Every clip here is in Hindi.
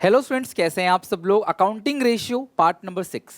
हेलो स्टूडेंट्स, कैसे हैं आप सब लोग। Accounting ratio part number 6।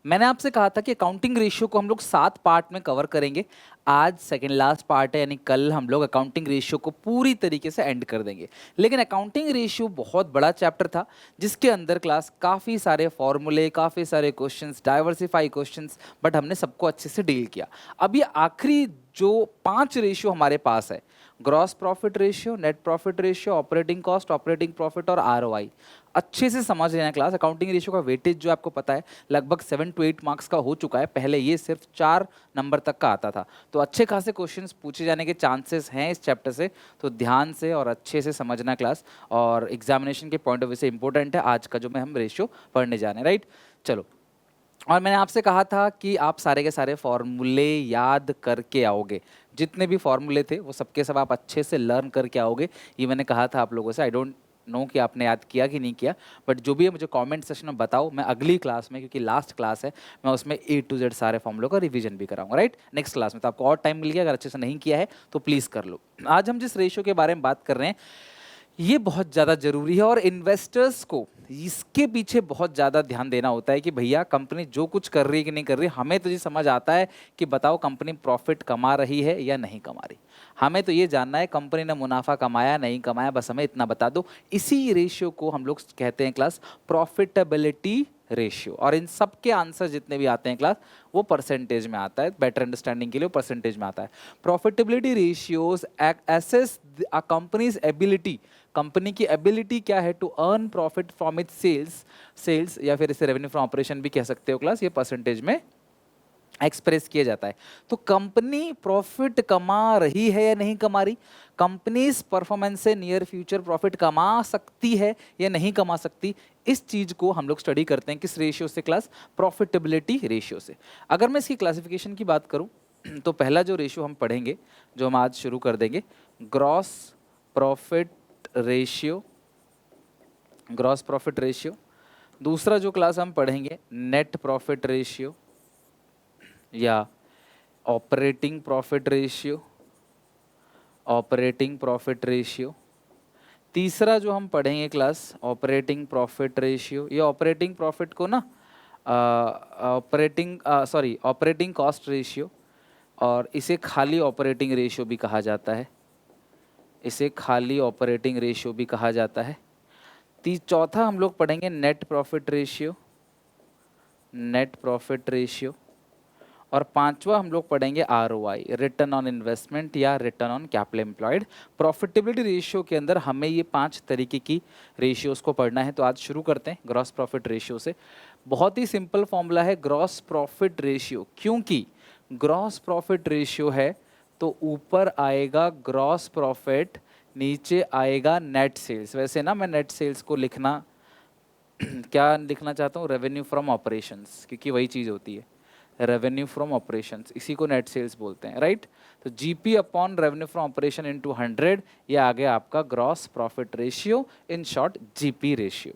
मैंने आपसे कहा था कि अकाउंटिंग रेशियो को हम लोग 7 पार्ट में कवर करेंगे। आज सेकंड लास्ट पार्ट है, यानी कल हम लोग अकाउंटिंग रेशियो को पूरी तरीके से एंड कर देंगे। लेकिन अकाउंटिंग रेशियो बहुत बड़ा चैप्टर था, जिसके अंदर क्लास काफ़ी सारे फॉर्मूले, काफ़ी सारे क्वेश्चंस, डाइवर्सिफाई क्वेश्चंस, बट हमने सबको अच्छे से डील किया। अब ये आखिरी जो 5 रेशियो हमारे पास है, gross profit ratio, net profit ratio, operating cost, operating profit और आरओआई, अच्छे से समझ लेना क्लास। अकाउंटिंग रेशियो का वेटेज जो आपको पता है लगभग 7 to 8 मार्क्स का हो चुका है। पहले ये सिर्फ 4 नंबर तक का आता था, तो अच्छे खासे क्वेश्चंस पूछे जाने के चांसेस हैं इस चैप्टर से। तो ध्यान से और अच्छे से समझना क्लास, और एग्जामिनेशन के पॉइंट ऑफ व्यू से इंपॉर्टेंट है आज का जो मैं हम रेशियो पढ़ने जा रहे हैं, राइट। चलो, और मैंने आपसे कहा था कि आप सारे के सारे फॉर्मूले याद करके आओगे। जितने भी फॉर्मूले थे वो सबके सब आप अच्छे से लर्न करके आओगे, ये मैंने कहा था आप लोगों से। आई डोंट नो कि आपने याद किया कि नहीं किया, बट जो भी है मुझे कमेंट सेक्शन में बताओ। मैं अगली क्लास में, क्योंकि लास्ट क्लास है, मैं उसमें A to Z सारे फॉर्मूलों का रिवीजन भी कराऊंगा, राइट। नेक्स्ट क्लास में तो आपको और टाइम मिल गया, अगर अच्छे से नहीं किया है तो प्लीज़ कर लो। आज हम जिस रेशियो के बारे में बात कर रहे हैं ये बहुत ज़्यादा ज़रूरी है, और इन्वेस्टर्स को इसके पीछे बहुत ज़्यादा ध्यान देना होता है कि भैया कंपनी जो कुछ कर रही है कि नहीं कर रही। हमें तो ये समझ आता है कि बताओ कंपनी प्रॉफिट कमा रही है या नहीं कमा रही। हमें तो ये जानना है कंपनी ने मुनाफा कमाया नहीं कमाया, बस हमें इतना बता दो। इसी रेशियो को हम लोग कहते हैं क्लास प्रॉफिटेबिलिटी रेशियो, और इन सब के आंसर जितने भी आते हैं क्लास वो परसेंटेज में आता है। बेटर अंडरस्टैंडिंग के लिए परसेंटेज में आता है। Profitability ratios assess a company's ability, company की एबिलिटी क्या है to earn profit from its sales या फिर इसे रेवेन्यू फ्रॉम ऑपरेशन भी कह सकते हो क्लास। ये परसेंटेज में एक्सप्रेस किया जाता है। तो कंपनी प्रॉफिट कमा रही है या नहीं कमा रही, कंपनी इस परफॉर्मेंस से नियर फ्यूचर प्रॉफिट कमा सकती है या नहीं कमा सकती, इस चीज को हम लोग स्टडी करते हैं किस रेशियो से क्लास, प्रॉफिटेबिलिटी रेशियो से। अगर मैं इसकी क्लासिफिकेशन की बात करूं तो पहला जो रेशियो हम पढ़ेंगे, जो हम आज शुरू कर देंगे, gross profit ratio, gross profit ratio. दूसरा जो क्लास हम पढ़ेंगे नेट प्रॉफिट रेशियो या operating profit ratio, operating profit ratio. तीसरा जो हम पढ़ेंगे क्लास ऑपरेटिंग प्रॉफिट रेशियो, ये ऑपरेटिंग प्रॉफिट को ना ऑपरेटिंग कॉस्ट रेशियो, और इसे खाली ऑपरेटिंग रेशियो भी कहा जाता है, इसे खाली ऑपरेटिंग रेशियो भी कहा जाता है। चौथा हम लोग पढ़ेंगे net profit ratio, net profit ratio. और पांचवा हम लोग पढ़ेंगे आरओआई, रिटर्न ऑन इन्वेस्टमेंट या return on capital employed. Profitability ratio के अंदर हमें ये 5 तरीके की रेशियोज को पढ़ना है। तो आज शुरू करते हैं ग्रॉस प्रॉफिट रेशियो से। बहुत ही सिंपल फॉर्मूला है ग्रॉस प्रॉफिट रेशियो, क्योंकि ग्रॉस प्रॉफिट रेशियो है तो ऊपर आएगा ग्रॉस प्रॉफिट, नीचे आएगा नेट सेल्स। वैसे ना मैं नेट सेल्स को लिखना क्या लिखना चाहता हूँ, रेवेन्यू फ्रॉम ऑपरेशंस, क्योंकि वही चीज़ होती है, रेवेन्यू फ्रॉम ऑपरेशंस, इसी को नेट सेल्स बोलते हैं, राइट। तो GP upon revenue from operation into 100, ये आ गया आपका gross profit ratio, in short GP ratio.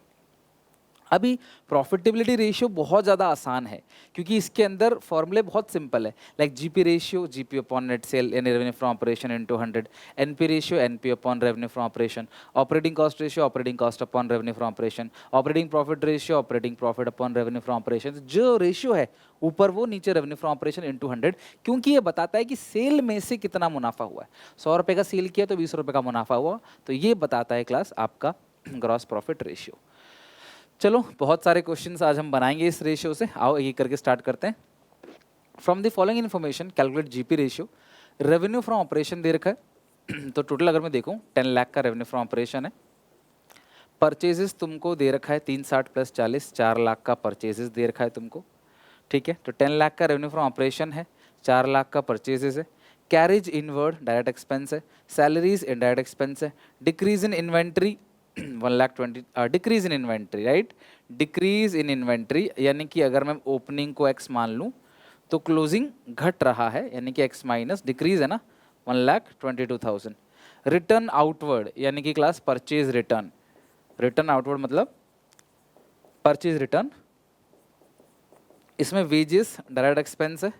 अभी प्रॉफिटेबिलिटी रेशियो बहुत ज़्यादा आसान है, क्योंकि इसके अंदर फॉर्मूले बहुत सिंपल है। Like GP ratio, GP upon net sale यानी revenue from operation into 100, NP ratio, NP upon revenue from operation, operating cost ratio, operating cost upon revenue from operation, operating profit ratio, operating profit upon revenue from operation. जो रेशियो है ऊपर वो, नीचे रेवेन्यू फ्रॉम ऑपरेशन इनटू 100, क्योंकि ये बताता है कि सेल में से कितना मुनाफा हुआ है। 100 रुपये का सेल किया तो 20 रुपये का मुनाफा हुआ, तो ये बताता है क्लास आपका ग्रॉस प्रॉफिट रेशियो। चलो, बहुत सारे क्वेश्चंस आज हम बनाएंगे इस रेशियो से। आओ एक करके स्टार्ट करते हैं। From the following information calculate GP ratio. Revenue from operation दे रखा है तो टोटल अगर मैं देखूं 10 लाख का रेवेन्यू फ्रॉम ऑपरेशन है। परचेजेस तुमको दे रखा है 360 प्लस 40, 4 लाख का परचेजेस दे रखा है तुमको, ठीक है। तो 10 लाख का रेवेन्यू फ्रॉम ऑपरेशन है, 4 लाख का परचेजेस है। कैरेज इनवर्ड डायरेक्ट एक्सपेंस है, सैलरीज इनडायरेक्ट एक्सपेंस है। Decrease in inventory 1,20,000, decrease in inventory, right. Decrease in inventory यानी कि अगर मैं ओपनिंग को एक्स मान लूँ तो क्लोजिंग घट रहा है, यानी कि एक्स माइनस डिक्रीज है ना, 1,22,000। रिटर्न आउटवर्ड यानी कि class purchase return, return outward मतलब परचेज रिटर्न, इसमें वेजेस डायरेक्ट एक्सपेंस है,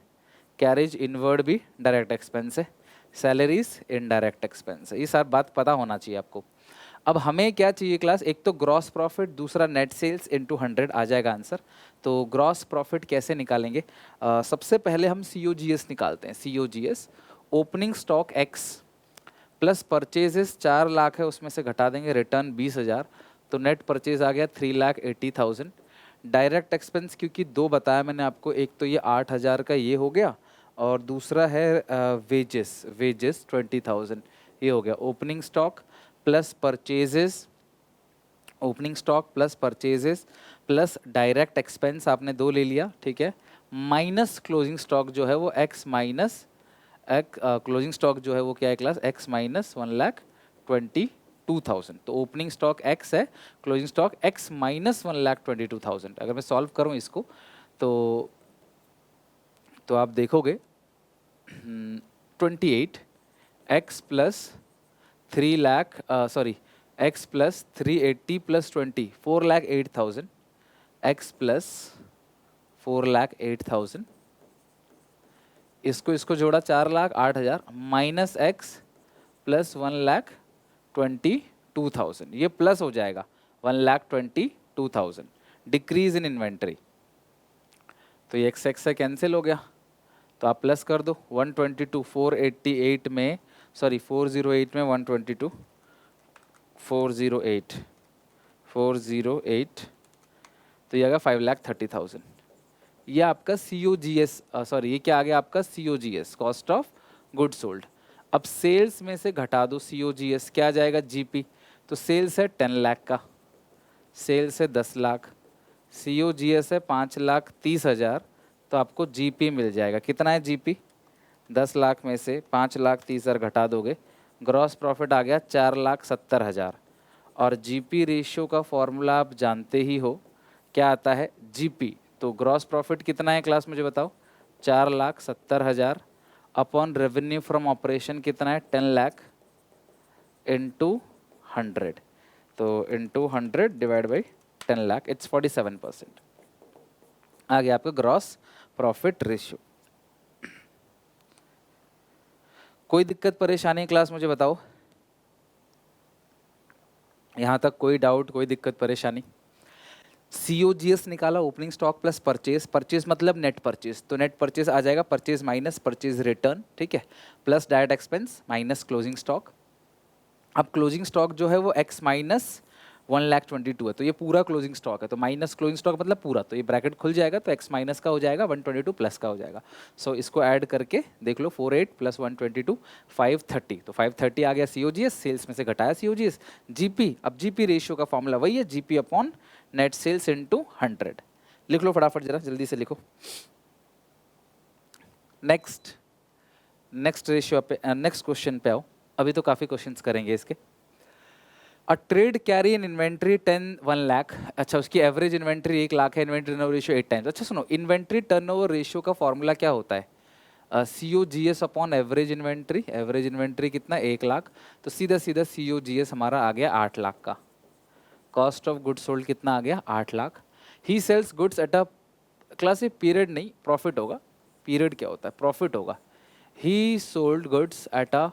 कैरेज इनवर्ड भी डायरेक्ट एक्सपेंस है, सैलरीज इनडायरेक्ट एक्सपेंस है। ये सारी बात पता होना चाहिए आपको। अब हमें क्या चाहिए क्लास, एक तो ग्रॉस प्रॉफिट, दूसरा नेट सेल्स इनटू 100 आ जाएगा आंसर। तो ग्रॉस प्रॉफिट कैसे निकालेंगे, सबसे पहले हम COGS निकालते हैं। COGS opening stock x plus purchases 4 lakh है, उसमें से घटा देंगे रिटर्न 20,000, तो नेट परचेज आ गया 3,80,000। डायरेक्ट एक्सपेंस क्योंकि दो बताया मैंने आपको, एक तो ये 8,000 का ये हो गया और दूसरा है वेजेस 20,000, ये हो गया। Opening stock plus purchases, opening stock plus purchases plus direct expense आपने दो ले लिया, ठीक है, माइनस क्लोजिंग स्टॉक जो है वो एक्स माइनस क्लोजिंग स्टॉक जो है वो क्या है क्लास, एक्स माइनस 1,22,000। तो ओपनिंग स्टॉक एक्स है, क्लोजिंग स्टॉक एक्स माइनस 1,22,000। अगर मैं सॉल्व करूं इसको तो आप देखोगे 28 x plus 3 lakh sorry x plus 380 plus 20 4,08,000, x plus 4,08,000, इसको जोड़ा 4,08,000 माइनस एक्स प्लस 1,22,000, ये प्लस हो जाएगा 1,22,000, डिक्रीज इन इन्वेंट्री। तो ये एक्स एक्स से कैंसिल हो गया, तो आप प्लस कर दो 122 488 में, सॉरी 408 में 122 408 तो ये आ गया 5,30,000। ये आपका COGS सॉरी ये क्या आ गया आपका COGS, cost of goods sold. अब सेल्स में से घटा दो COGS, क्या आ जाएगा GP, तो सेल्स है 10 लाख का, सेल्स है 10 लाख, COGS है 5,30,000, तो आपको GP मिल जाएगा। कितना है GP, 10 लाख में से 5,30,000 घटा दोगे, ग्रॉस प्रॉफिट आ गया 4,70,000। और GP रेशियो का फॉर्मूला आप जानते ही हो, क्या आता है GP। तो ग्रॉस प्रॉफिट कितना है क्लास, मुझे बताओ, 4,70,000 अपॉन रेवेन्यू फ्रॉम ऑपरेशन कितना है 10 लाख इंटू 100, तो into 100 divide by 10 lakh, it's 47%। आ गया आपका ग्रॉस प्रॉफिट रेशियो। कोई दिक्कत परेशानी क्लास मुझे बताओ, यहाँ तक कोई डाउट, कोई दिक्कत परेशानी। COGS निकाला, opening stock plus purchase, purchase मतलब नेट परचेज, तो नेट परचेज आ जाएगा परचेज माइनस परचेज रिटर्न, ठीक है, plus direct expense minus closing stock. अब क्लोजिंग स्टॉक जो है वो x माइनस 1,22,000 है, तो ये पूरा क्लोजिंग स्टॉक है, तो माइनस क्लोजिंग स्टॉक मतलब पूरा, तो ये ब्रैकेट खुल जाएगा, तो x माइनस का हो जाएगा 122 प्लस का हो जाएगा। सो इसको ऐड करके देख लो 48 प्लस 122 530, तो 530 आ गया COGS, सेल्स में से घटाया COGS। GP, अब GP रेशियो का फॉर्मूला वही है, GP upon net sales into 100। लिख लो फटाफट, जरा जल्दी से लिखो। नेक्स्ट रेशियो पे, नेक्स्ट क्वेश्चन पे आओ, अभी तो काफ़ी क्वेश्चंस करेंगे इसके। A trade carry in inventory 1 lakh, अच्छा उसकी एवरेज इन्वेंट्री 1 लाख है, इन्वेंट्री टर्नओवर रेशियो 8 टाइम्स। अच्छा सुनो, इन्वेंट्री टर्नओवर रेशियो का फॉर्मूला क्या होता है, COGS upon average inventory, average inventory कितना 1 लाख, तो सीधा सीधा COGS हमारा आ गया 8 लाख का। कॉस्ट ऑफ गुड्स सोल्ड कितना आ गया 8 lakh. He sells goods at a class, ये पीरियड नहीं प्रॉफिट होगा, पीरियड क्या होता है प्रॉफिट होगा। He sold goods at a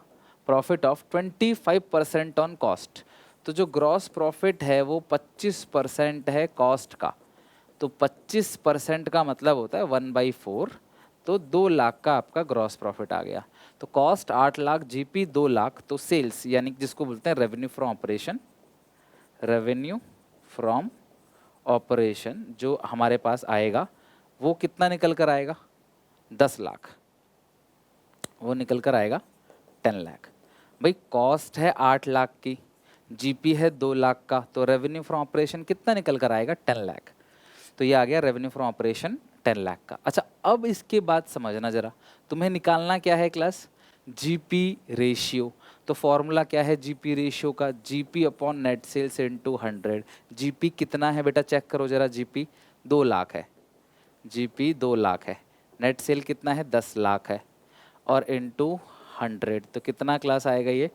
profit of 25% on cost, तो जो ग्रॉस प्रॉफिट है वो 25% है कॉस्ट का, तो 25% का मतलब होता है 1/4, तो 2 लाख का आपका ग्रॉस प्रॉफिट आ गया। तो कॉस्ट 8 लाख, GP 2 लाख, तो सेल्स यानी जिसको बोलते हैं revenue from operation, revenue from operation जो हमारे पास आएगा वो कितना निकल कर आएगा 10 लाख, वो निकल कर आएगा 10 लाख। भाई कॉस्ट है 8 लाख की, GP है 2 लाख का, तो रेवेन्यू फ्रॉम ऑपरेशन कितना निकल कर आएगा 10 लाख, तो ये आ गया रेवेन्यू फ्रॉम ऑपरेशन 10 लाख का। अच्छा अब इसके बाद समझना जरा, तुम्हें निकालना क्या है क्लास, GP रेशियो। तो फॉर्मूला क्या है GP रेशियो का, GP upon net sales into 100। GP कितना है बेटा चेक करो जरा, GP 2 लाख है, GP 2 लाख है, नेट सेल कितना है 10 लाख है, और इनटू 100, तो कितना क्लास आएगा ये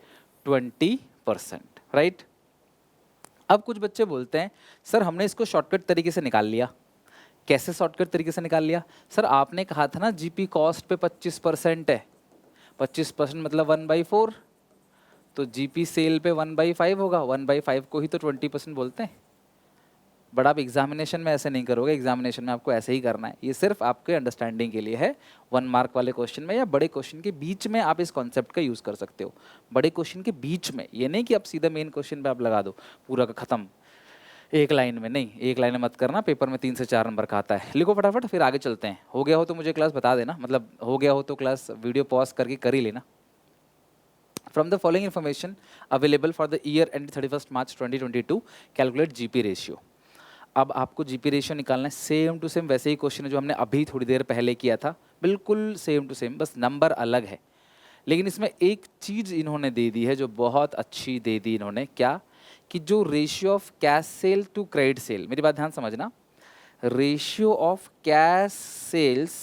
20%, राइट। अब कुछ बच्चे बोलते हैं सर हमने इसको शॉर्टकट तरीके से निकाल लिया। कैसे शॉर्टकट तरीके से निकाल लिया, सर आपने कहा था ना GP कॉस्ट पे 25% है, 25% मतलब 1/4, तो जीपी सेल पे 1/5 होगा, 1/5 को ही तो 20% बोलते हैं। बट आप एग्जामिनेशन में ऐसे नहीं करोगे, एग्जामिनेशन में आपको ऐसे ही करना है। ये सिर्फ आपके अंडरस्टैंडिंग के लिए है। 1 मार्क वाले क्वेश्चन में या बड़े क्वेश्चन के बीच में आप इस कॉन्सेप्ट का यूज़ कर सकते हो। बड़े क्वेश्चन के बीच में, ये नहीं कि आप सीधा मेन क्वेश्चन पे आप लगा दो पूरा का खत्म एक लाइन में। नहीं, एक लाइन में मत करना, पेपर में 3 से 4 नंबर का आता है। लिखो फटाफट, फिर आगे चलते हैं। हो गया हो तो मुझे क्लास बता देना, मतलब हो गया हो तो क्लास वीडियो पॉज करके कर ही लेना। From the following information available for the year ended 31st March 2022, calculate GP ratio. अब आपको जीपी रेशियो निकालना है। सेम टू सेम वैसे ही क्वेश्चन है जो हमने अभी थोड़ी देर पहले किया था, बिल्कुल सेम टू सेम, बस नंबर अलग है। लेकिन इसमें एक चीज़ इन्होंने दे दी है जो बहुत अच्छी दे दी इन्होंने, क्या कि जो ratio of cash sale to credit sale, मेरी बात ध्यान समझना, ratio of cash sales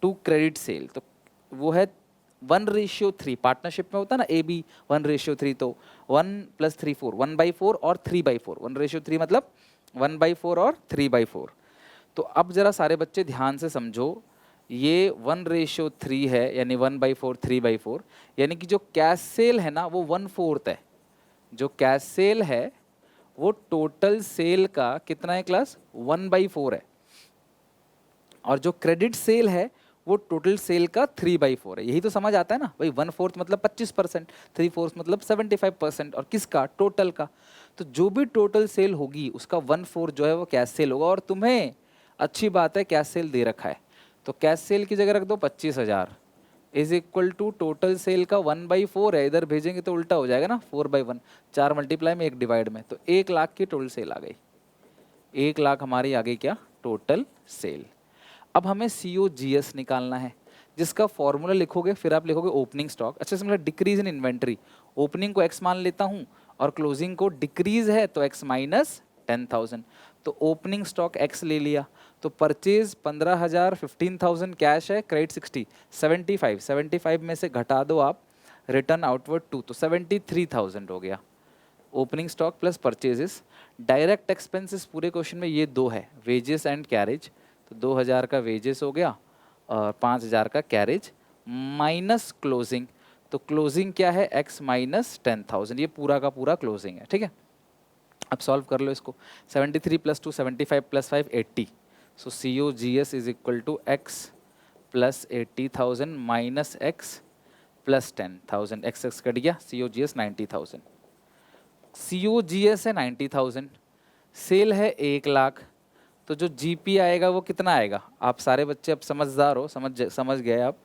to credit sale, तो वो है 1:3। पार्टनरशिप में होता है ना ए बी 1:3, तो 1 + 3 4, 1/4 और 3/4। 1:3 मतलब 1/4 और 3/4। तो अब जरा सारे बच्चे ध्यान से समझो, ये 1:3 है, यानी 1/4 3/4, यानी कि जो कैश सेल है ना वो 1/4 है। जो कैश सेल है वो टोटल सेल का कितना है क्लास, 1/4 है। और जो क्रेडिट सेल है वो टोटल सेल का 3/4 है। यही तो समझ आता है ना भाई, 1/4 मतलब 25%, 3/4 मतलब 75%, और किसका, टोटल का। तो जो भी टोटल सेल होगी उसका 1/4 जो है वो कैश सेल होगा। और तुम्हें अच्छी बात है कैश सेल दे रखा है, तो कैश सेल की जगह रख दो 25,000 is equal to total sale का 1/4 है। इधर भेजेंगे तो उल्टा हो जाएगा ना, 4/1, 4 मल्टीप्लाई में 1 डिवाइड में, तो 1 लाख की टोटल सेल आ गई। 1 लाख हमारी आ गई क्या, टोटल सेल। अब हमें COGS निकालना है, जिसका फॉर्मूला लिखोगे, फिर आप लिखोगे ओपनिंग स्टॉक। अच्छा से मतलब डिक्रीज इन इन्वेंट्री, ओपनिंग को x मान लेता हूँ और क्लोजिंग को डिक्रीज है तो x माइनस 10,000। तो ओपनिंग स्टॉक x ले लिया, तो परचेज 15,000, 15,000 कैश है, क्रेडिट 60, 75 में से घटा दो आप, रिटर्न आउटवर्ड 2, तो 73,000 हो गया। Opening stock plus purchases. Direct expenses पूरे क्वेश्चन में ये दो है, वेजेस एंड कैरेज, तो 2,000 का वेजेस हो गया और 5,000 का कैरेज, माइनस क्लोजिंग। तो क्लोजिंग क्या है, x माइनस 10,000, ये पूरा का पूरा क्लोजिंग है। ठीक है, अब सॉल्व कर लो इसको। 73 + 2 75 + 5 80, so COGS is equal to x plus 80,000 minus x plus 10,000, x cut गया, COGS 90,000। COGS है 90,000, सेल है 1 लाख, तो जो GP आएगा वो कितना आएगा। आप सारे बच्चे अब समझदार हो, समझ गए आप।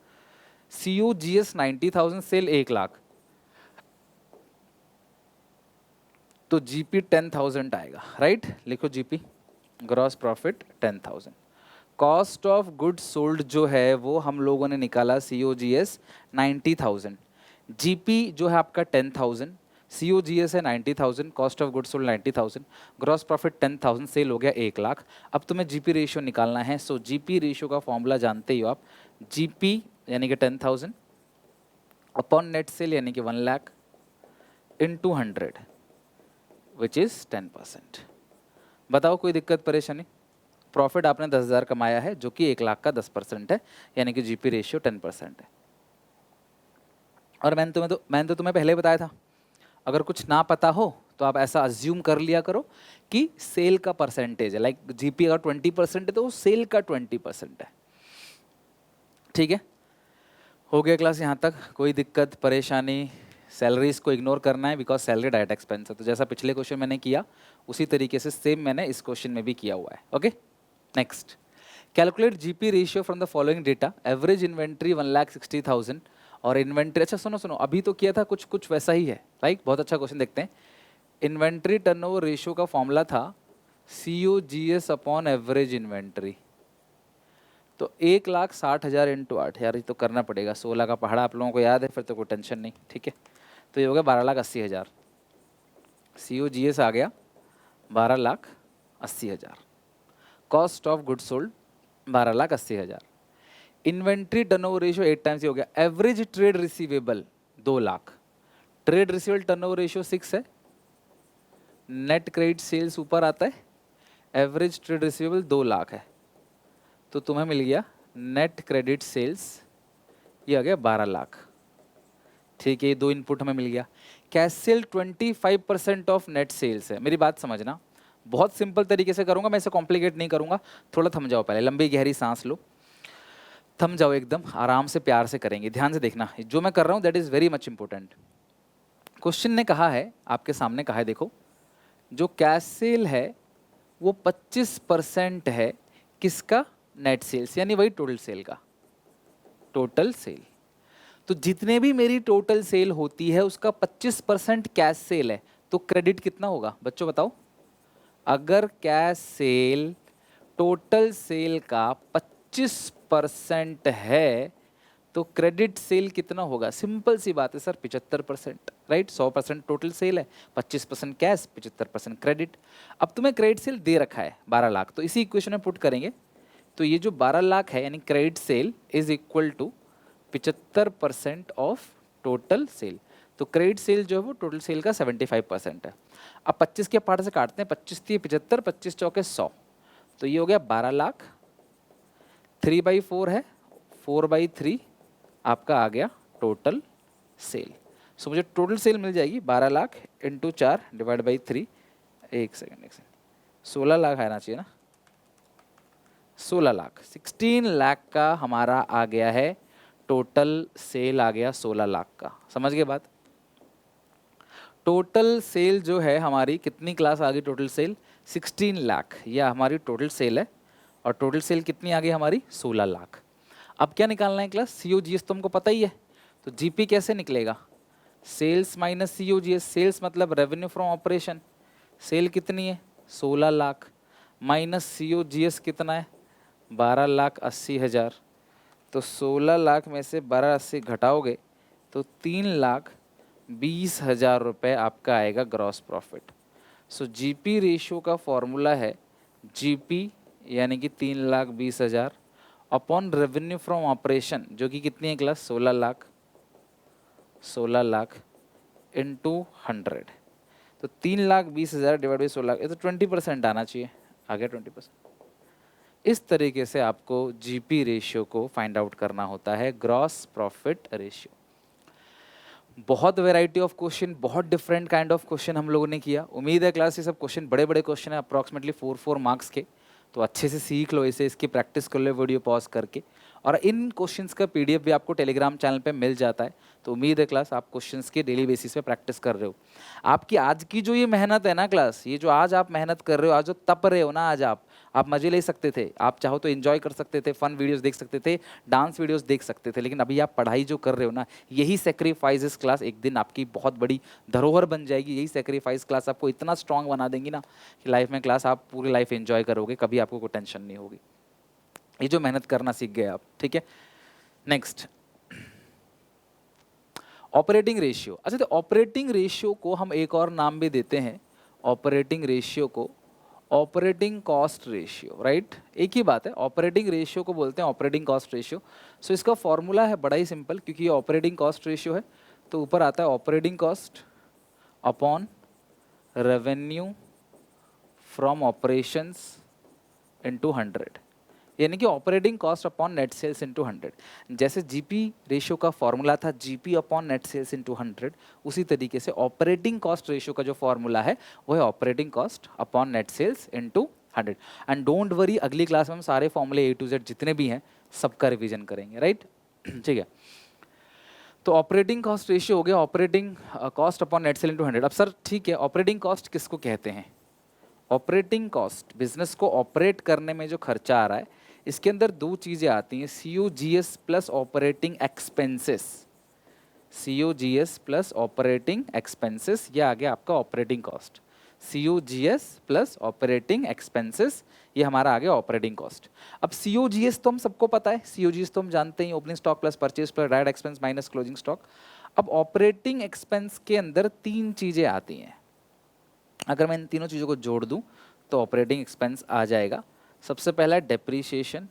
COGS 90,000, सेल 1 लाख, तो GP 10,000 आएगा, राइट। लिखो GP, gross profit 10,000। Cost of goods sold जो है वो हम लोगों ने निकाला COGS 90,000, GP जो है आपका 10,000, COGS है 90,000, cost of goods sold 90,000, gross profit 10,000, sale हो गया 1 लाख। अब तुम्हें GP रेशियो निकालना है। सो GP रेशियो का फॉर्मूला जानते ही हो आप, GP यानी कि 10,000 अपॉन नेट सेल यानी कि 1 लाख इंटू 100 विच इज़ 10%। बताओ कोई दिक्कत परेशानी। प्रॉफिट आपने 10,000 कमाया है जो कि 1 लाख का 10% है, यानी कि GP रेशियो 10% है। और मैंने तो तुम्हें पहले बताया था, अगर कुछ ना पता हो तो आप ऐसा अज्यूम कर लिया करो कि सेल का परसेंटेज है, लाइक GP अगर 20% है तो सेल का 20% है। ठीक है, हो गया क्लास यहाँ तक, कोई दिक्कत परेशानी। सैलरीज को इग्नोर करना है बिकॉज सैलरी डायरेक्ट एक्सपेंस है, तो जैसा पिछले क्वेश्चन मैंने किया उसी तरीके से सेम मैंने इस क्वेश्चन में भी किया हुआ है। Okay, next, calculate GP ratio from the following data. Average inventory 1,60,000 और इन्वेंट्री, अच्छा सुनो अभी तो किया था कुछ वैसा ही है, राइट। बहुत अच्छा क्वेश्चन, देखते हैं। इन्वेंट्री टर्नओवर रेशियो का फॉर्मूला था COGS अपॉन एवरेज इन्वेंट्री, तो 1,60,000 इंटू 8, यार ये तो करना पड़ेगा, 16 का पहाड़ा आप लोगों को याद है, फिर तो कोई टेंशन नहीं। ठीक है, तो ये हो गया 12,80,000, COGS आ गया 12,80,000, cost of good sold 12,80,000, inventory turnover ratio 8 times ही हो गया। Average trade receivable 2 lakh, trade receivable turnover ratio 6 है, नेट क्रेडिट सेल्स ऊपर आता है, एवरेज ट्रेड रिसीवेबल 2 लाख है, तो तुम्हें मिल गया नेट क्रेडिट सेल्स, ये आ गया 12 लाख। ठीक है, ये दो इनपुट हमें मिल गया। Cash sale 25% of net sales है। मेरी बात समझना, बहुत सिंपल तरीके से करूंगा मैं, इसे कॉम्प्लिकेट नहीं करूंगा। थोड़ा थम जाओ, पहले लंबी गहरी सांस लो, थम जाओ, एकदम आराम से प्यार से करेंगे। ध्यान से देखना, जो मैं कर रहा हूं that is very much important. Question ने कहा है, आपके सामने कहा है, देखो जो कैश सेल है वो 25% है किसका? नेट सेल्स, यानी वही टोटल सेल का, टोटल सेल। तो जितने भी मेरी टोटल सेल होती है उसका 25% कैश सेल है, तो क्रेडिट कितना होगा बच्चों बताओ? अगर कैश सेल टोटल सेल का 25% है तो क्रेडिट सेल कितना होगा? सिंपल सी बात है सर, 75%, राइट। 100% टोटल सेल है, 25% कैश, 75% क्रेडिट। अब तुम्हें क्रेडिट सेल दे रखा है 12 लाख, तो इसी इक्वेशन में पुट करेंगे। तो ये जो 12 लाख है यानी credit sale is equal to 75% of total sale. तो क्रेडिट सेल जो है वो टोटल सेल का 75% है। अब 25 के पार्ट से काटते हैं, 25 थी 75, 25 चौके 100, तो ये हो गया 12 लाख। 3/4 है, 4/3 आपका आ गया टोटल सेल। सो मुझे टोटल सेल मिल जाएगी 12 लाख इंटू 4 डिवाइड बाई 3। एक सेकेंड 16 लाख आना चाहिए ना, 16 लाख, 16 लाख का हमारा आ गया है टोटल सेल, आ गया 16 लाख का। समझ गए बात? टोटल सेल जो है हमारी कितनी क्लास आ गई? टोटल सेल 16 लाख, यह हमारी टोटल सेल है। और टोटल सेल कितनी आ गई हमारी? 16 लाख। अब क्या निकालना है क्लास? COGS तो हमको पता ही है, तो GP कैसे निकलेगा? Sales minus COGS। सेल्स मतलब रेवेन्यू फ्रॉम ऑपरेशन, सेल कितनी है? 16 लाख, माइनस COGS कितना है? 12,80,000। तो 16 लाख में से 12,80 घटाओगे तो 3,20,000 रुपये आपका आएगा ग्रॉस प्रॉफिट। सो GP रेशियो का फॉर्मूला है GP यानी कि 3,20,000 अपॉन रेवेन्यू फ्रॉम ऑपरेशन जो कि कितनी है क्लास? 16 लाख, 16 लाख इंटू 100। तो 3,20,000 डिवाइड बाई 16, ये तो 20% आना चाहिए, आ गया 20%। इस तरीके से आपको GP रेशियो को फाइंड आउट करना होता है, ग्रॉस प्रॉफिट रेशियो। बहुत वैरायटी ऑफ क्वेश्चन, बहुत डिफरेंट काइंड ऑफ क्वेश्चन हम लोगों ने किया। उम्मीद है क्लास ये सब क्वेश्चन बड़े बड़े क्वेश्चन है, अप्रॉक्सीमेटली 4 मार्क्स के, तो अच्छे से सीख लो इसे, इसकी प्रैक्टिस कर लो वीडियो पॉज करके। और इन क्वेश्चंस का PDF भी आपको टेलीग्राम चैनल पे मिल जाता है। तो उम्मीद है क्लास आप क्वेश्चंस की डेली बेसिस पे प्रैक्टिस कर रहे हो। आपकी आज की जो ये मेहनत है ना क्लास, ये जो आज आप मेहनत कर रहे हो, आज जो तप रहे हो ना, आज आप मजे ले सकते थे, आप चाहो तो एंजॉय कर सकते थे, फन वीडियोस देख सकते थे, डांस वीडियोस देख सकते थे, लेकिन अभी आप पढ़ाई जो कर रहे हो ना, यही सेक्रीफाइसेस क्लास एक दिन आपकी बहुत बड़ी धरोहर बन जाएगी। यही सेक्रीफाइस क्लास आपको इतना स्ट्रांग बना देंगी ना कि लाइफ में क्लास आप पूरी लाइफ एंजॉय करोगे, कभी आपको कोई टेंशन नहीं होगी। ये जो मेहनत करना सीख गए आप, ठीक है। Next, operating ratio. अच्छा, तो ऑपरेटिंग रेशियो को हम एक और नाम भी देते हैं, ऑपरेटिंग रेशियो को ऑपरेटिंग कॉस्ट रेशियो, राइट। एक ही बात है, ऑपरेटिंग रेशियो को बोलते हैं ऑपरेटिंग कॉस्ट रेशियो। सो इसका फॉर्मूला है बड़ा ही सिंपल, क्योंकि ये ऑपरेटिंग कॉस्ट रेशियो है, तो ऊपर आता है operating cost upon revenue from operations into 100, यानी कि operating cost upon net sales into 100। जैसे GP रेशियो का फॉर्मूला था GP upon net sales into 100, उसी तरीके से ऑपरेटिंग कॉस्ट रेशियो का जो फॉर्मूला है वो है operating cost upon net sales into 100। And don't worry, अगली क्लास में हम सारे फॉर्मूले A to Z जितने भी हैं सबका रिवीजन करेंगे, राइट। ठीक है, तो ऑपरेटिंग कॉस्ट रेशियो हो गया operating cost upon net cell into 100। अब सर ठीक है, ऑपरेटिंग कॉस्ट किसको कहते हैं? ऑपरेटिंग कॉस्ट, बिजनेस को ऑपरेट करने में जो खर्चा आ रहा है, इसके अंदर दो चीज़ें आती हैं, COGS plus operating expenses. COGS plus operating expenses, ये आ गया आपका operating cost. COGS plus operating expenses, ये हमारा आ गया ऑपरेटिंग कॉस्ट। अब COGS तो हम सबको पता है, COGS तो हम जानते हैं, opening stock plus purchase plus direct expense minus closing stock. अब ऑपरेटिंग एक्सपेंस के अंदर तीन चीज़ें आती हैं, अगर मैं इन तीनों चीज़ों को जोड़ दूं तो ऑपरेटिंग एक्सपेंस आ जाएगा। सबसे पहला है डेप्रीशिएशन,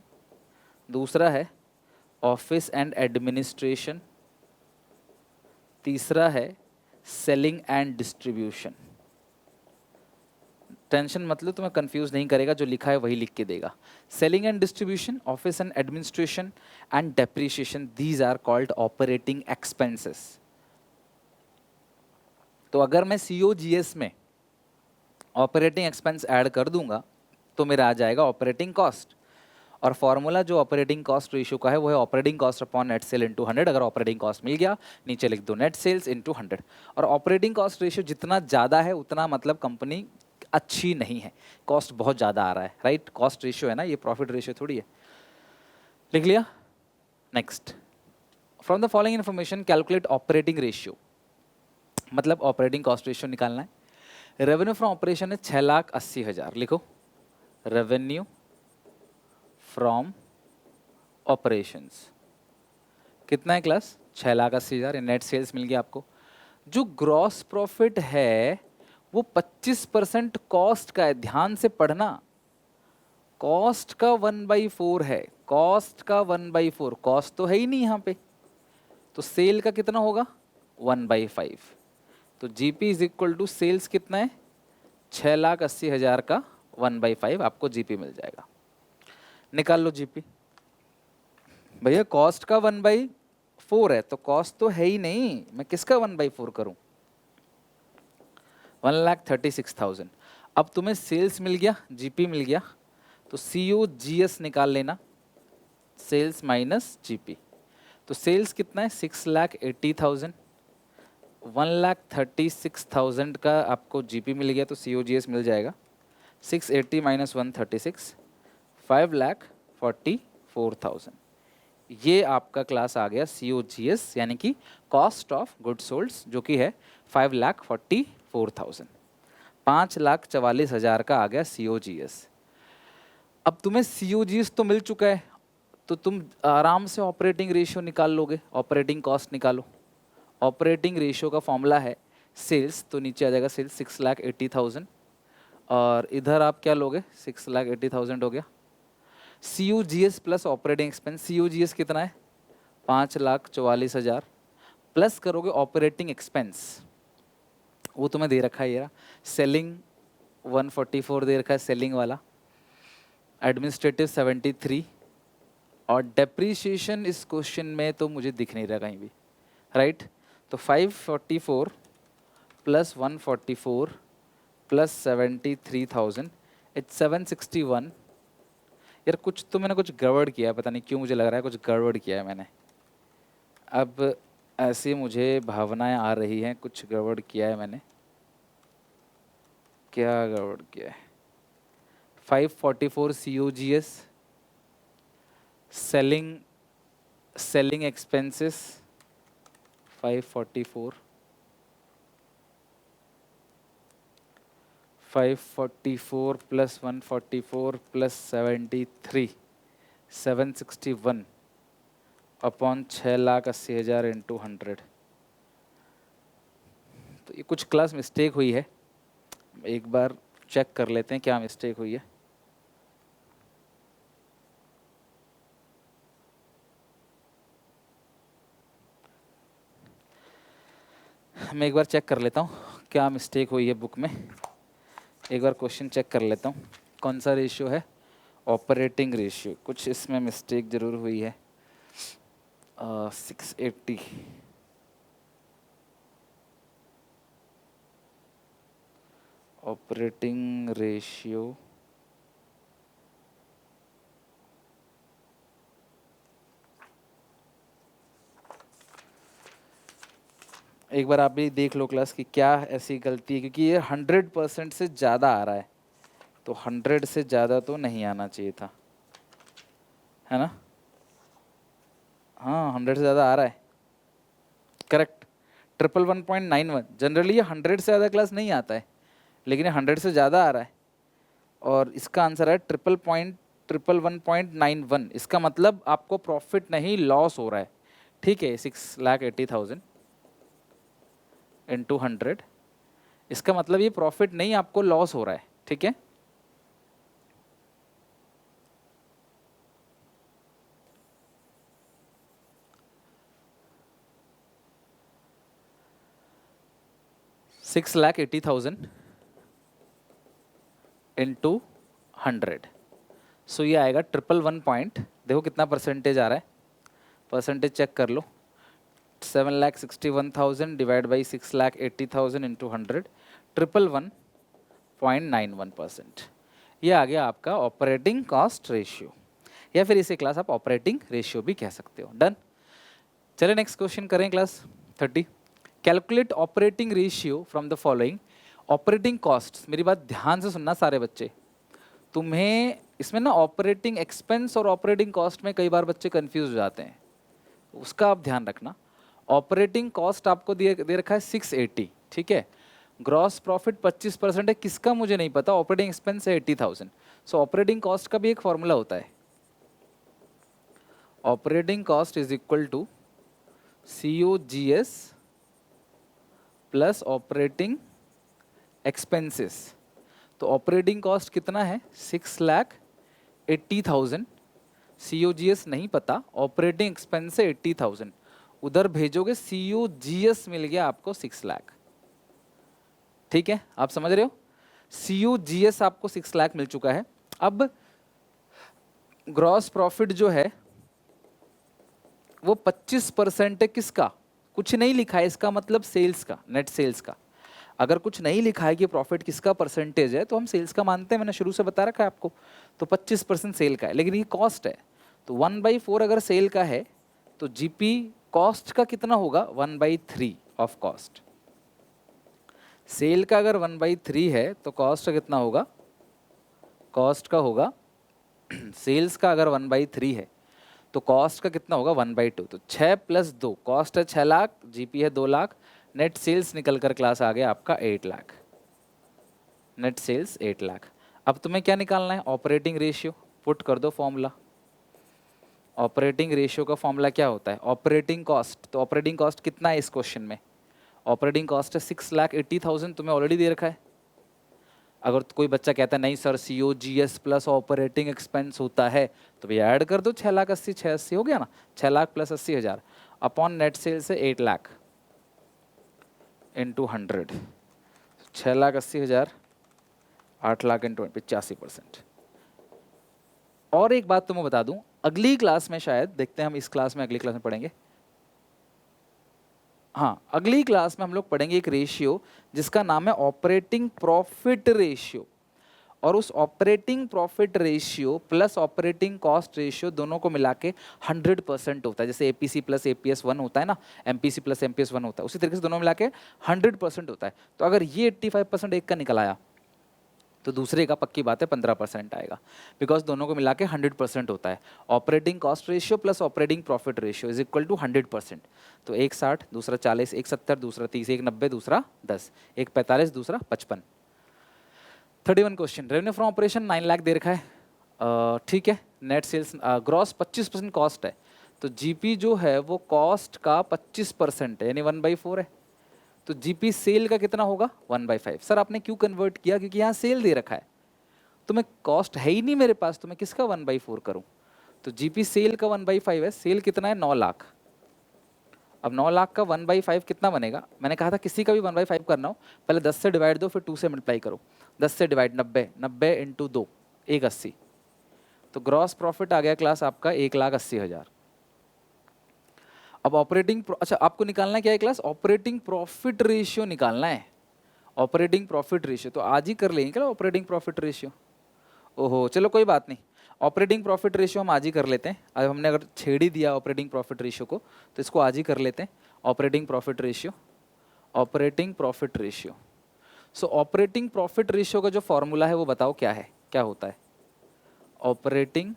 दूसरा है ऑफिस एंड एडमिनिस्ट्रेशन, तीसरा है सेलिंग एंड डिस्ट्रीब्यूशन। टेंशन मतलब तुम्हें कंफ्यूज नहीं करेगा, जो लिखा है वही लिख के देगा। Selling and distribution, office and administration and depreciation, these are called operating expenses. तो अगर मैं COGS में ऑपरेटिंग एक्सपेंस ऐड कर दूंगा तो मेरा आ जाएगा ऑपरेटिंग कॉस्ट, और फॉर्मूला जो ऑपरेटिंग कॉस्ट रेशियो का है वो है operating cost upon net cell into 100। अगर ऑपरेटिंग कॉस्ट मिल गया नीचे लिख दो नेट सेल्स इंटू 100। और ऑपरेटिंग कॉस्ट रेशियो जितना ज़्यादा है उतना मतलब कंपनी अच्छी नहीं है, कॉस्ट बहुत ज़्यादा आ रहा है, राइट। कॉस्ट रेशियो है ना, ये प्रॉफिट रेशियो थोड़ी है। लिख लिया। Next, from the following information calculate operating ratio, मतलब ऑपरेटिंग कॉस्ट रेशियो निकालना है। रेवेन्यू फ्रॉम ऑपरेशन है 6,80,000, लिखो रेवेन्यू फ्रॉम ऑपरेशंस कितना है क्लास, 6,80,000। नेट सेल्स मिल गया आपको। जो ग्रॉस प्रॉफिट है वो 25% कॉस्ट का है, ध्यान से पढ़ना। कॉस्ट का 1/4 है, कॉस्ट का 1/4, कॉस्ट तो है ही नहीं यहाँ पे, तो सेल का कितना होगा 1/5। तो GP is equal to sales कितना है 6,80,000 का 1/5 आपको जीपी मिल जाएगा। निकाल लो जीपी। भैया कॉस्ट का 1/4 है तो कॉस्ट तो है ही नहीं, मैं किसका 1/4 करूं, 1,36,000। अब तुम्हें सेल्स मिल गया, जीपी मिल गया, तो COGS निकाल लेना, सेल्स माइनस जीपी। तो सेल्स कितना है 6,80,000, 1,36,000 का आपको जीपी मिल गया तो COGS मिल जाएगा 680 माइनस 136, 5,44,000। ये आपका क्लास आ गया COGS यानी कि कॉस्ट ऑफ गुड सोल्ड्स, जो कि है 5,44,000, 5,44,000 का आ गया COGS। अब तुम्हें COGS तो मिल चुका है तो तुम आराम से ऑपरेटिंग रेशियो निकाल लोगे, ऑपरेटिंग कॉस्ट निकालो। ऑपरेटिंग रेशियो का फॉर्मूला है सेल्स, तो नीचे आ जाएगा सेल्स 6,80,000, और इधर आप क्या लोगे 6,80,000 हो गया। COGS plus operating expense, COGS कितना है 5,44,000, प्लस करोगे ऑपरेटिंग एक्सपेंस, वो तुम्हें दे रखा है ये, सेलिंग 144 दे रखा है सेलिंग वाला, एडमिनिस्ट्रेटिव 73, और डेप्रीशिएशन इस क्वेश्चन में तो मुझे दिख नहीं रहा कहीं भी, राइट। तो 544 प्लस 144 प्लस 73,000 इट्स 761। यार कुछ तो मैंने कुछ गड़बड़ किया है, पता नहीं क्यों मुझे लग रहा है कुछ गड़बड़ किया है मैंने। अब ऐसी मुझे भावनाएं आ रही हैं कुछ गड़बड़ किया है मैंने। क्या गड़बड़ किया है, 544 COGS, selling expenses 544, 544 plus 144 plus 73, 761 upon 6,80,000 into 100। तो ये कुछ क्लास मिस्टेक हुई है, एक बार चेक कर लेते हैं क्या मिस्टेक हुई है। मैं एक बार चेक कर लेता हूँ क्या मिस्टेक हुई है बुक में, एक बार क्वेश्चन चेक कर लेता हूँ। कौन सा रेशियो है, ऑपरेटिंग रेशियो, कुछ इसमें मिस्टेक ज़रूर हुई है। 680 ऑपरेटिंग रेशियो, एक बार आप भी देख लो क्लास कि क्या ऐसी गलती है, क्योंकि ये 100% से ज़्यादा आ रहा है, तो 100 से ज़्यादा तो नहीं आना चाहिए था, है ना। हाँ 100 से ज़्यादा आ रहा है, करेक्ट। 111.91, जनरली ये 100 से ज़्यादा क्लास नहीं आता है, लेकिन ये 100 से ज़्यादा आ रहा है, और इसका आंसर है 111.91। इसका मतलब आपको प्रॉफिट नहीं लॉस हो रहा है, ठीक है। 6,80,000 इंटू 100, इसका मतलब ये प्रॉफिट नहीं आपको लॉस हो रहा है, ठीक है। $6,80,000 इंटू 100, सो ये आएगा 111 पॉइंट, देखो कितना परसेंटेज आ रहा है, परसेंटेज चेक कर लो, 7,61,000 डिवाइड बाई 6,80,000 इंटू 100, 111.91%। ये आ गया आपका ऑपरेटिंग कॉस्ट रेशियो, या फिर इसे क्लास आप ऑपरेटिंग रेशियो भी कह सकते हो। डन। चलिए नेक्स्ट क्वेश्चन करें class 30। Calculate operating ratio from the following. Operating cost, मेरी बात ध्यान से सुनना सारे बच्चे, तुम्हें इसमें ना ऑपरेटिंग एक्सपेंस और ऑपरेटिंग कॉस्ट में कई बार बच्चे कंफ्यूज हो जाते हैं, उसका आप ध्यान रखना। ऑपरेटिंग कॉस्ट आपको दे रखा है 680, ठीक है। ग्रॉस प्रॉफिट 25% है, किसका मुझे नहीं पता। ऑपरेटिंग एक्सपेंस है 80,000। सो ऑपरेटिंग कॉस्ट का भी एक फॉर्मूला होता है, operating cost is equal to COGS plus operating expenses. तो ऑपरेटिंग कॉस्ट कितना है 6,80,000, COGS नहीं पता, ऑपरेटिंग एक्सपेंस है 80,000, उधर भेजोगे COGS मिल गया आपको 6 लाख। ठीक है, आप समझ रहे हो, COGS आपको 6 लाख मिल चुका है। अब ग्रॉस प्रॉफिट जो है वो 25% है, किसका, कुछ नहीं लिखा है, इसका मतलब सेल्स का, नेट सेल्स का। अगर कुछ नहीं लिखा है कि प्रॉफिट किसका परसेंटेज है तो हम सेल्स का मानते हैं, मैंने शुरू से बता रखा है आपको। तो 25% सेल का है, लेकिन ये कॉस्ट है, तो 1/4 अगर सेल का है तो जीपी कॉस्ट का कितना होगा 1/3 ऑफ कॉस्ट। सेल का अगर 1/3 है तो कॉस्ट का कितना होगा, कॉस्ट का होगा सेल्स का अगर 1/3 है तो कॉस्ट का कितना होगा 1/2। तो 6 + 2, कॉस्ट है 6 लाख, जीपी है 2 लाख, नेट सेल्स निकल कर क्लास आ गया आपका 8 लाख, नेट सेल्स 8 लाख। अब तुम्हें क्या निकालना है, ऑपरेटिंग रेशियो। पुट कर दो फॉर्मूला। ऑपरेटिंग रेशियो का फॉर्मूला क्या होता है, ऑपरेटिंग कॉस्ट। तो ऑपरेटिंग कॉस्ट कितना है इस क्वेश्चन में, ऑपरेटिंग कॉस्ट है 6,80,000, तुम्हें ऑलरेडी दे रखा है। अगर कोई बच्चा कहता है नहीं sir COGS plus operating expense होता है, तो भैया ऐड कर दो 6,80,000, 680 हो गया ना, 6 लाख + 80,000 अपॉन नेट सेल्स है 8 लाख इंटू 100, 6,80,000, 8 लाख इंटू 85%। और एक बात तुम्हें बता दूं, अगली क्लास में शायद, देखते हैं हम इस क्लास में, अगली क्लास में पढ़ेंगे, हाँ अगली क्लास में हम लोग पढ़ेंगे एक रेशियो जिसका नाम है ऑपरेटिंग प्रॉफिट रेशियो। और उस operating profit ratio plus operating cost ratio दोनों को मिला के 100% होता है। जैसे APC + APS 1 होता है ना, MPC + MPS 1 होता है, उसी तरीके से दोनों मिला के 100% होता है। तो अगर ये 85% एक का निकल आया तो दूसरे का पक्की बात है 15% आएगा, बिकॉज दोनों को मिला के 100% होता है। Operating cost ratio plus operating profit ratio is equal to 100%। तो एक 60, दूसरा 40, एक 70, दूसरा 30, एक 90, दूसरा 10, एक 45, दूसरा 55। 31 question, revenue from operation 9 lakh दे रखा है, ठीक है। नेट सेल्स ग्रॉस 25% कॉस्ट है, तो जीपी जो है वो कॉस्ट का 25% है, यानी 1/4 है। तो जीपी सेल का कितना होगा 1/5। सर आपने क्यों कन्वर्ट किया, क्योंकि यहाँ सेल दे रखा है, तो मैं कॉस्ट है ही नहीं मेरे पास, तो मैं किसका 1/4 करूँ। तो जीपी सेल का 1/5 है, सेल कितना है 9 लाख। अब 9 लाख का 1/5 कितना बनेगा, मैंने कहा था किसी का भी 1/5 करना हो पहले 10 से डिवाइड दो, फिर 2 से मल्टीप्लाई करो। 10 से डिवाइड 90, 90 इंटू 2, 180। तो ग्रॉस प्रॉफिट आ गया क्लास आपका 1,80,000। अब ऑपरेटिंग, अच्छा आपको निकालना क्या है क्लास, ऑपरेटिंग प्रॉफिट रेशियो निकालना है। ऑपरेटिंग प्रॉफिट रेशियो तो आज ही कर लेंगे क्या, ऑपरेटिंग प्रॉफिट रेशियो। ओहो चलो कोई बात नहीं, ऑपरेटिंग प्रॉफिट रेशियो हम आज ही कर लेते हैं। अब हमने अगर छेड़ ही दिया ऑपरेटिंग प्रॉफिट रेशियो को तो इसको आज ही कर लेते हैं। Operating profit ratio, operating profit ratio. सो ऑपरेटिंग प्रॉफिट रेशियो का जो फॉर्मूला है वो बताओ क्या है, क्या होता है ऑपरेटिंग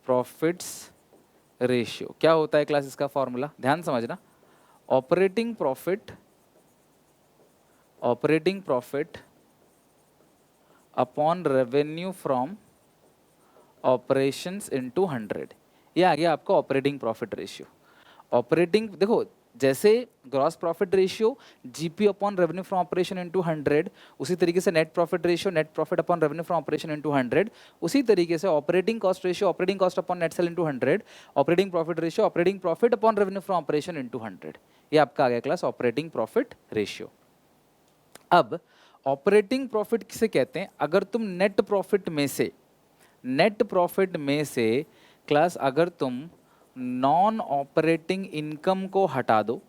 प्रॉफिट्स रेशियो, क्या होता है क्लास इसका फॉर्मूला, ध्यान समझना। Operating profit, operating profit upon revenue from operations into 100, ये आ गया आपका ऑपरेटिंग प्रॉफिट रेशियो। ऑपरेटिंग देखो, जैसे gross profit ratio GP upon revenue from operation into 100, उसी तरीके से net profit ratio net profit upon revenue from operation into 100, उसी तरीके से operating cost ratio operating cost upon net cell into 100, operating profit ratio operating profit upon revenue from operation into 100। ये आपका आ गया क्लास ऑपरेटिंग प्रॉफिट रेशियो। अब ऑपरेटिंग प्रॉफिट किसे कहते हैं, अगर तुम नेट प्रॉफिट में से, नेट प्रॉफिट में से क्लास अगर तुम नॉन ऑपरेटिंग इनकम को हटा दो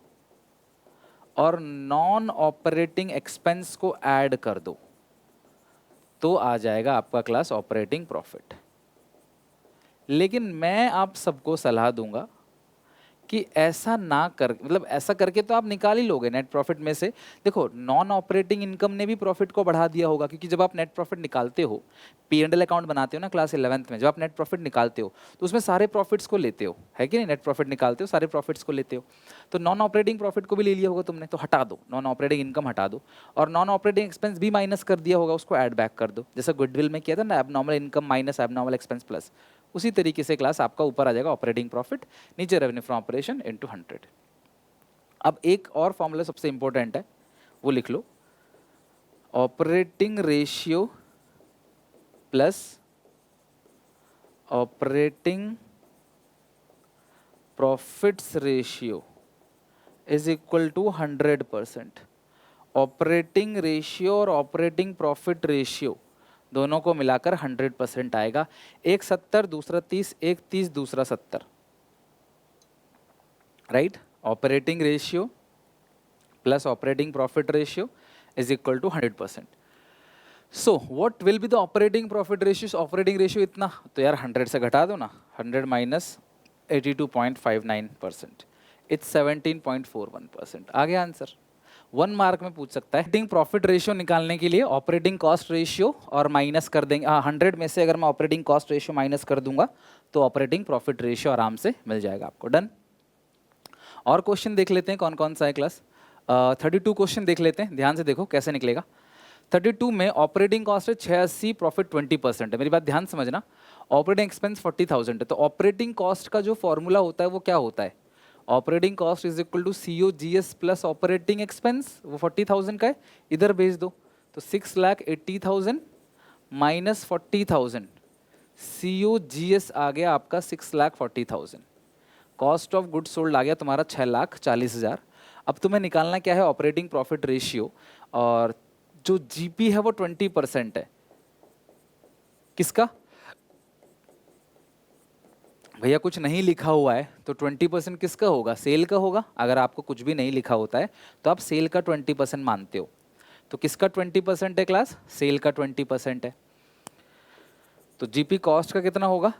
और नॉन ऑपरेटिंग एक्सपेंस को ऐड कर दो, तो आ जाएगा आपका क्लास ऑपरेटिंग प्रॉफिट। लेकिन मैं आप सबको सलाह दूंगा कि ऐसा ना कर, मतलब ऐसा करके तो आप निकाल ही लोगे नेट प्रॉफिट में से। देखो, नॉन ऑपरेटिंग इनकम ने भी प्रॉफिट को बढ़ा दिया होगा, क्योंकि जब आप नेट प्रॉफिट निकालते हो, P&L अकाउंट बनाते हो ना क्लास 11th में, जब आप नेट प्रॉफिट निकालते हो तो उसमें सारे प्रॉफिट्स को लेते हो, है कि नहीं? नेट प्रॉफिट निकालते हो, सारे प्रॉफिट्स को लेते हो। तो नॉन ऑपरेटिंग प्रॉफिट को भी ले लिया होगा तुमने, तो हटा दो, नॉन ऑपरेटिंग इनकम हटा दो, और नॉन ऑपरेटिंग एक्सपेंस भी माइनस कर दिया होगा, उसको ऐड बैक कर दो, जैसा गुडविल में किया था ना, abnormal income minus abnormal expense plus. उसी तरीके से क्लास आपका ऊपर आ जाएगा ऑपरेटिंग प्रॉफिट, नीचे रेवेन्यू फ्रॉम ऑपरेशन इनटू 100। अब एक और फॉर्मूला सबसे इंपॉर्टेंट है, वो लिख लो, operating ratio plus operating profits ratio is equal to 100%। Operating ratio और ऑपरेटिंग प्रॉफिट रेशियो दोनों को मिलाकर 100% आएगा। एक 70, दूसरा 30, एक 30, दूसरा 70, right? Operating ratio plus operating profit ratio is equal to 100%। So what will be the operating profit ratio? Operating ratio इतना, तो यार 100 से घटा दो ना, 100 माइनस 82.59%, इट्स 17.41%। आ गया आंसर। 1 मार्क में पूछ सकता है। ऑपरेटिंग प्रॉफिट रेशियो निकालने के लिए ऑपरेटिंग कॉस्ट रेशियो और माइनस कर देंगे। 100 में से अगर मैं ऑपरेटिंग कॉस्ट रेशियो माइनस कर दूंगा तो ऑपरेटिंग प्रॉफिट रेशियो आराम से मिल जाएगा आपको। डन। और क्वेश्चन देख लेते हैं कौन कौन सा है क्लास। 32 क्वेश्चन देख लेते हैं, ध्यान से देखो कैसे निकलेगा। 32 में ऑपरेटिंग कॉस्ट है 86, प्रॉफिट 20% है। मेरी बात ध्यान समझना, ऑपरेटिंग एक्सपेंस 40,000 है, तो ऑपरेटिंग कॉस्ट का जो फॉर्मूला होता है वो क्या होता है? Operating cost is equal to COGS plus operating expense, वो 40,000 का है, इधर भेज दो, तो 6,80,000 माइनस 40,000, COGS आ गया आपका 6,40,000, कॉस्ट ऑफ गुड सोल्ड आ गया तुम्हारा 6,40,000। अब तुम्हें निकालना क्या है? ऑपरेटिंग प्रॉफिट रेशियो, और जो जीपी है वो 20% है। किसका? भैया कुछ नहीं लिखा हुआ है तो 20% किसका होगा? सेल का होगा। अगर आपको कुछ भी नहीं लिखा होता है तो आप सेल का 20% मानते हो, तो किसका 20% है क्लास? सेल का 20% है। तो जीपी कॉस्ट का कितना होगा?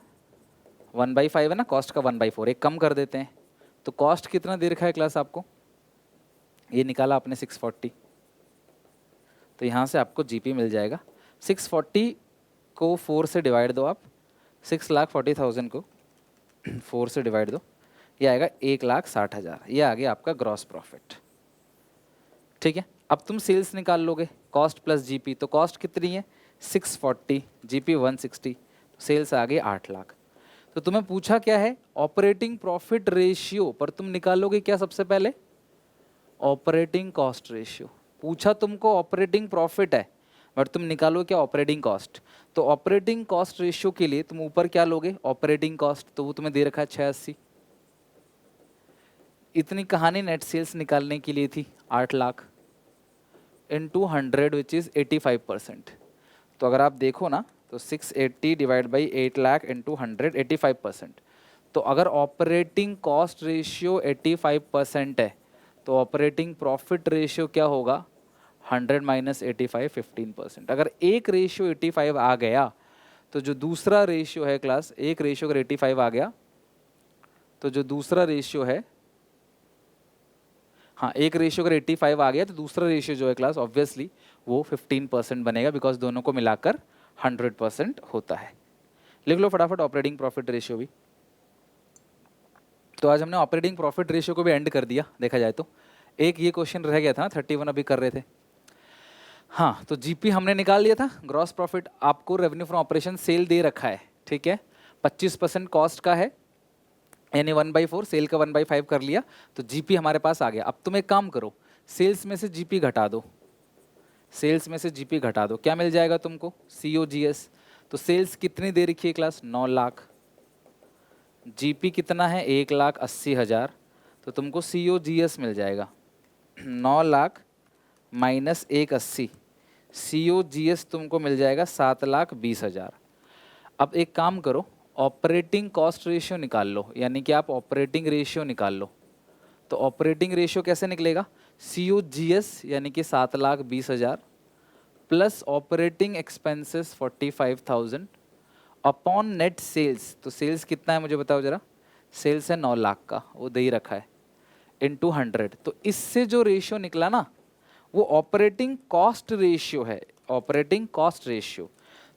1/5 है ना, कॉस्ट का 1/4, एक कम कर देते हैं। तो कॉस्ट कितना दे रखा है क्लास आपको? ये निकाला आपने 640, तो यहाँ से आपको जीपी मिल जाएगा। 640 को 4 से डिवाइड दो आप, 6,40,000 को 4 से डिवाइड दो, ये आएगा 1,60,000। ये आ गया आपका ग्रॉस प्रॉफिट। ठीक है, अब तुम सेल्स निकाल लोगे, कॉस्ट प्लस जीपी, तो कॉस्ट कितनी है? 640, जीपी 160, तो सेल्स आ गए 8 लाख। तो तुम्हें पूछा क्या है? ऑपरेटिंग प्रॉफिट रेशियो, पर तुम निकालोगे क्या सबसे पहले? Operating cost ratio. पूछा तुमको ऑपरेटिंग प्रॉफिट है, बट तुम निकालो क्या? Operating cost. तो ऑपरेटिंग कॉस्ट रेशियो के लिए तुम ऊपर क्या लोगे? ऑपरेटिंग कॉस्ट, तो वो तुम्हें दे रखा है 86। इतनी कहानी नेट सेल्स निकालने के लिए थी, 8 लाख इनटू 100 विच इज 85%। तो अगर आप देखो ना, तो 680 डिवाइड बाई 8 लाख इंटू 100, 85%। तो अगर ऑपरेटिंग कॉस्ट रेशियो 85% है तो ऑपरेटिंग प्रॉफिट रेशियो क्या होगा? 100 माइनस 85, 15%। अगर एक रेशियो 85 आ गया तो जो दूसरा रेशियो है क्लास, एक रेशियो अगर 85 आ गया तो जो दूसरा रेशियो है, हाँ, एक रेशियो अगर 85 आ गया तो दूसरा रेशियो जो है क्लास ऑब्वियसली वो 15% बनेगा, बिकॉज दोनों को मिलाकर 100% होता है। लिख लो फटाफट ऑपरेटिंग प्रॉफिट रेशियो भी। तो आज हमने ऑपरेटिंग प्रॉफिट रेशियो को भी एंड कर दिया देखा जाए तो। एक ये क्वेश्चन रह गया था ना, 31 अभी कर रहे थे। हाँ, तो जीपी हमने निकाल लिया था। ग्रॉस प्रॉफिट आपको रेवेन्यू फ्रॉम ऑपरेशन सेल दे रखा है, ठीक है, 25% कॉस्ट का है, यानी 1/4, सेल का 1/5 कर लिया, तो जीपी हमारे पास आ गया। अब तुम एक काम करो, सेल्स में से जीपी घटा दो, सेल्स में से जीपी घटा दो, क्या मिल जाएगा तुमको? COGS। तो सेल्स कितनी दे रखी है क्लास? 9 लाख। जीपी कितना है? 1,80,000। तो तुमको COGS मिल जाएगा 9 लाख माइनस 1,80, COGS तुमको मिल जाएगा 7,20,000। अब एक काम करो, ऑपरेटिंग कॉस्ट रेशियो निकाल लो, यानी कि आप ऑपरेटिंग रेशियो निकाल लो। तो ऑपरेटिंग रेशियो कैसे निकलेगा? COGS यानी कि 7,20,000 plus operating expenses 45,000 upon net sales. तो सेल्स कितना है मुझे बताओ जरा। सेल्स है 9 लाख का, वो दे ही रखा है, इनटू 100। तो इससे जो रेशियो निकला ना वो ऑपरेटिंग कॉस्ट रेशियो है, ऑपरेटिंग कॉस्ट रेशियो।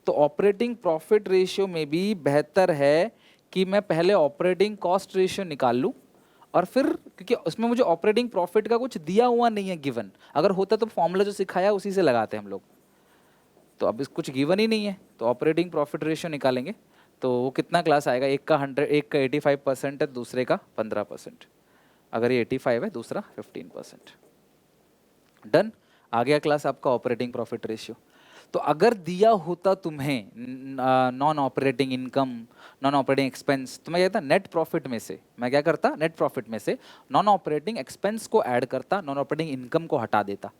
तो ऑपरेटिंग प्रॉफिट रेशियो में भी बेहतर है कि मैं पहले ऑपरेटिंग कॉस्ट रेशियो निकाल लूँ और फिर, क्योंकि उसमें मुझे ऑपरेटिंग प्रॉफिट का कुछ दिया हुआ नहीं है गिवन। अगर होता तो फॉर्मूला जो सिखाया उसी से लगाते हम लोग, तो अब इस कुछ गिवन ही नहीं है। तो ऑपरेटिंग प्रॉफिट रेशियो निकालेंगे तो वो कितना क्लास आएगा, एक का 100, एक का 85% है, दूसरे का 15%। अगर ये 85 है, दूसरा 15%। डन, आ गया क्लास आपका ऑपरेटिंग प्रॉफिट रेशियो। तो अगर दिया होता तुम्हें non operating income, non operating expense, तो मैं कहता नेट प्रॉफिट में से, मैं क्या करता, नेट प्रॉफिट में से नॉन ऑपरेटिंग एक्सपेंस को ऐड करता, नॉन ऑपरेटिंग इनकम को हटा देता,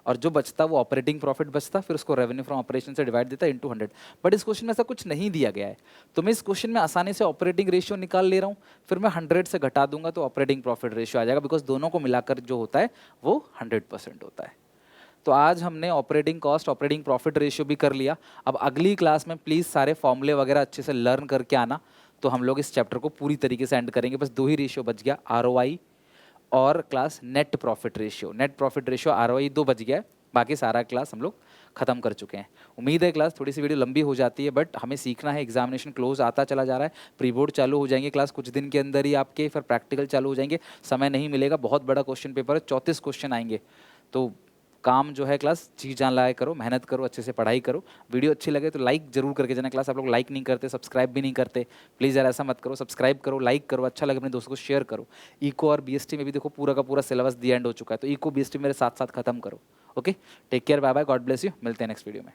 और जो बचता वो ऑपरेटिंग प्रॉफिट बचता, फिर उसको रेवेन्यू फ्रॉम ऑपरेशन से डिवाइड देता इनटू 100। बट इस क्वेश्चन में ऐसा कुछ नहीं दिया गया है, तो मैं इस क्वेश्चन में आसानी से ऑपरेटिंग रेशियो निकाल ले रहा हूँ, फिर मैं 100 से घटा दूंगा तो ऑपरेटिंग प्रॉफिट रेशियो आ जाएगा, बिकॉज दोनों को मिलाकर जो होता है वो 100% होता है। तो आज हमने operating cost, operating profit ratio भी कर लिया। अब अगली क्लास में प्लीज़ सारे फॉर्मूले वगैरह अच्छे से लर्न करके आना, तो हम लोग इस चैप्टर को पूरी तरीके से एंड करेंगे। बस 2 ही रेशियो बच गया, ROI और class net profit ratio. Net profit ratio, ROI 2 बच गया है, बाकी सारा क्लास हम लोग खत्म कर चुके हैं। उम्मीद है क्लास थोड़ी सी वीडियो लंबी हो जाती है, बट हमें सीखना है। एग्जामिनेशन क्लोज आता चला जा रहा है, प्री बोर्ड चालू हो जाएंगे क्लास कुछ दिन के अंदर ही आपके, फिर प्रैक्टिकल चालू हो जाएंगे, समय नहीं मिलेगा। बहुत बड़ा क्वेश्चन पेपर है, 34 क्वेश्चन आएंगे। तो काम जो है क्लास जी जान लाया करो, मेहनत करो, अच्छे से पढ़ाई करो। वीडियो अच्छी लगे तो लाइक जरूर करके जाना। क्लास आप लोग लाइक नहीं करते, सब्सक्राइब भी नहीं करते, प्लीज़ यार ऐसा मत करो। सब्सक्राइब करो, लाइक करो, अच्छा लगे अपने दोस्तों को शेयर करो। इको और BST में भी देखो पूरा का पूरा सिलेबस दी एंड हो चुका है, तो इको BST मेरे साथ साथ खत्म करो। Okay, take care, bye bye, God bless you, मिलते हैं नेक्स्ट वीडियो में।